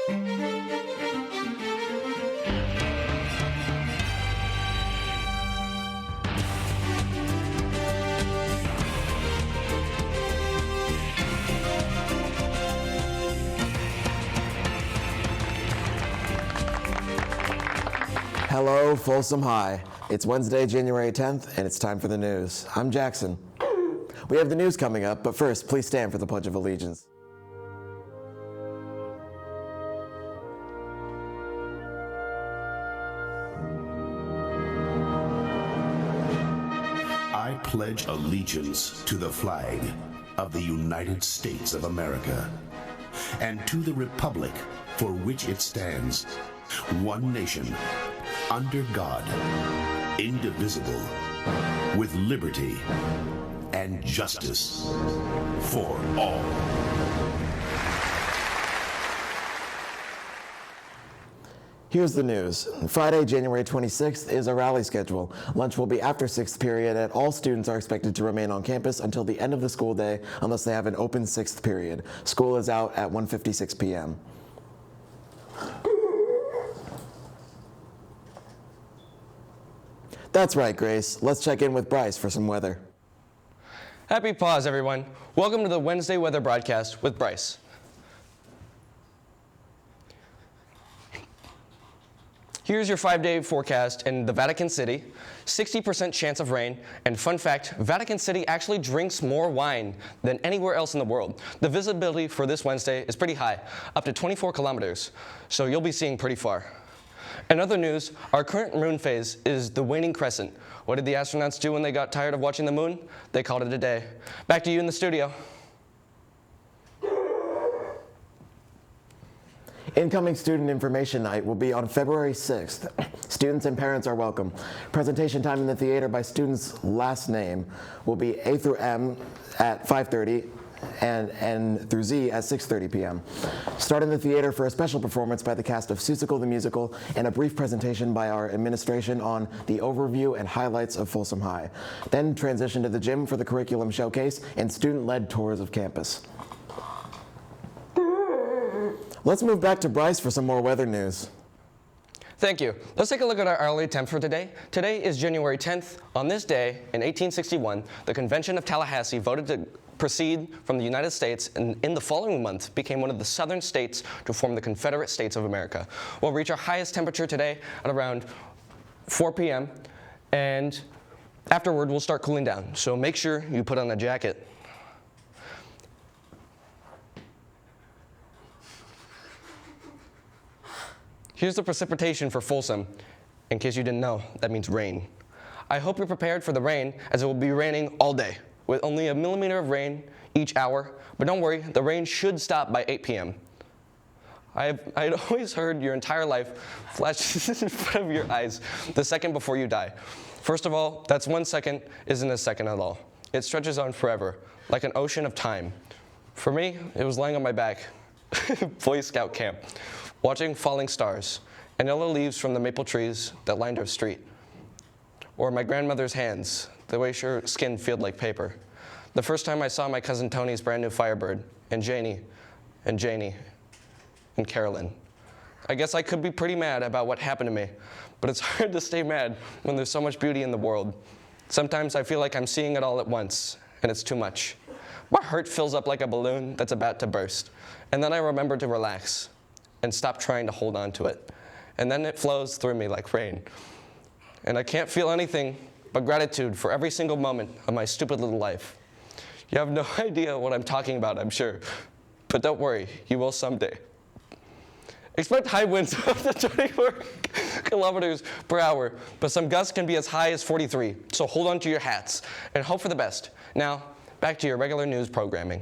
Hello, Folsom High. It's Wednesday, January 10th, and it's time for the news. I'm Jackson. We have the news coming up, but first, please stand for the Pledge of Allegiance. I pledge allegiance to the flag of the United States of America and to the republic for which it stands, one nation, under God, indivisible, with liberty and justice for all. Here's the news. Friday, January 26th is a rally schedule. Lunch will be after 6th period, and all students are expected to remain on campus until the end of the school day unless they have an open 6th period. School is out at 1:56 p.m. That's right, Grace. Let's check in with Bryce for some weather. Happy pause, everyone. Welcome to the Wednesday weather broadcast with Bryce. Here's your 5-day forecast in the Vatican City. 60% chance of rain, and fun fact, Vatican City actually drinks more wine than anywhere else in the world. The visibility for this Wednesday is pretty high, up to 24 kilometers, so you'll be seeing pretty far. In other news, our current moon phase is the waning crescent. What did the astronauts do when they got tired of watching the moon? They called it a day. Back to you in the studio. Incoming Student Information Night will be on February 6th. Students and parents are welcome. Presentation time in the theater by students' last name will be A through M at 5:30 and N through Z at 6:30 p.m. Start in the theater for a special performance by the cast of Seussical the Musical and a brief presentation by our administration on the overview and highlights of Folsom High. Then transition to the gym for the curriculum showcase and student-led tours of campus. Let's move back to Bryce for some more weather news. Thank you. Let's take a look at our hourly temps for today. Today is January 10th. On this day, in 1861, the Convention of Tallahassee voted to proceed from the United States, and in the following month became one of the southern states to form the Confederate States of America. We'll reach our highest temperature today at around 4 p.m. and afterward we'll start cooling down, so make sure you put on a jacket. Here's the precipitation for Folsom. In case you didn't know, that means rain. I hope you're prepared for the rain, as it will be raining all day, with only 1 millimeter of rain each hour. But don't worry, the rain should stop by 8 p.m. I'd always heard your entire life flashes in front of your eyes the second before you die. First of all, that's 1 second isn't a second at all. It stretches on forever, like an ocean of time. For me, it was lying on my back, Boy Scout camp, watching falling stars and yellow leaves from the maple trees that lined our street. Or my grandmother's hands, the way her skin felt like paper. The first time I saw my cousin Tony's brand new Firebird, and Janie, and Carolyn. I guess I could be pretty mad about what happened to me, but it's hard to stay mad when there's so much beauty in the world. Sometimes I feel like I'm seeing it all at once, and it's too much. My heart fills up like a balloon that's about to burst, and then I remember to relax and stop trying to hold on to it. And then it flows through me like rain. And I can't feel anything but gratitude for every single moment of my stupid little life. You have no idea what I'm talking about, I'm sure. But don't worry, you will someday. Expect high winds of up to 24 kilometers per hour, but some gusts can be as high as 43. So hold on to your hats and hope for the best. Now, back to your regular news programming.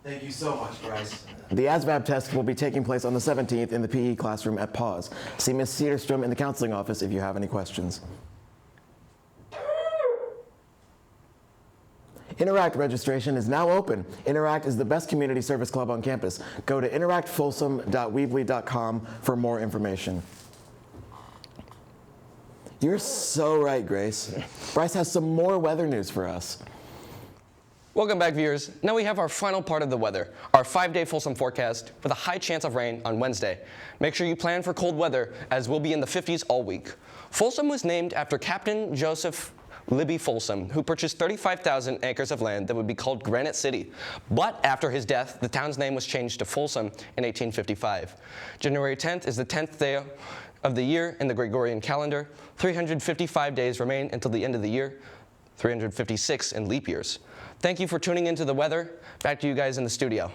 Thank you so much, Bryce. The ASVAB test will be taking place on the 17th in the PE classroom at Pause. See Ms. Cedarstrom in the counseling office if you have any questions. Interact registration is now open. Interact is the best community service club on campus. Go to interactfolsom.weebly.com for more information. You're so right, Grace. Bryce has some more weather news for us. Welcome back, viewers. Now we have our final part of the weather, our 5-day Folsom forecast with a high chance of rain on Wednesday. Make sure you plan for cold weather, as we'll be in the 50s all week. Folsom was named after Captain Joseph Libby Folsom, who purchased 35,000 acres of land that would be called Granite City. But after his death, the town's name was changed to Folsom in 1855. January 10th is the 10th day of the year in the Gregorian calendar. 355 days remain until the end of the year, 356 in leap years. Thank you for tuning into the weather. Back to you guys in the studio.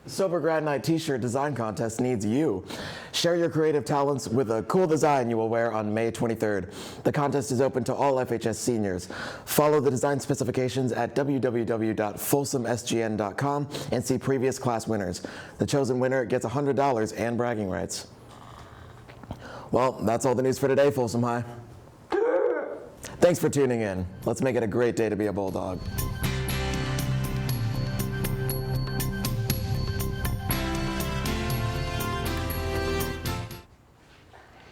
Sober Grad Night t-shirt design contest needs you. Share your creative talents with a cool design you will wear on May 23rd. The contest is open to all FHS seniors. Follow the design specifications at www.folsomsgn.com and see previous class winners. The chosen winner gets $100 and bragging rights. Well, that's all the news for today, Folsom High. Thanks for tuning in. Let's make it a great day to be a Bulldog.